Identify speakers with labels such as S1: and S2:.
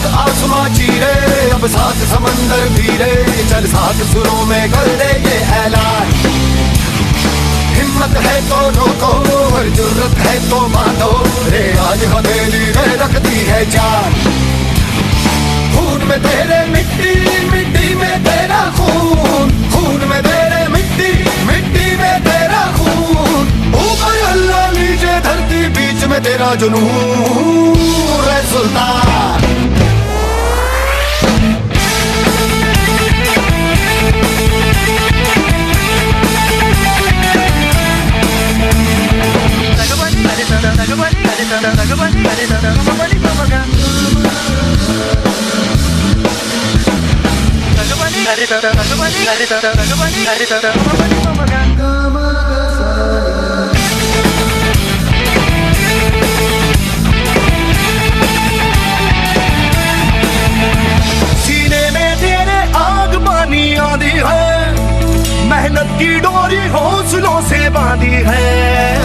S1: साथ आसमां चीरे, अब साथ समंदर पीरे, चल साथ सुरों में कर दे ये ऐलान। हिम्मत है तो रोको और जुर्रत है तो मानो, रे आज हथेली में रखती है जान। खून में तेरे मिट्टी, मिट्टी में तेरा खून, खून में तेरे मिट्टी, मिट्टी में तेरा खून। ऊपर अल्लाह नीचे धरती, बीच में तेरा जुनून है सुल्तान। सीने में तेरे आग पानी आंधी है, मेहनत की डोरी हौसलों से बांधी है।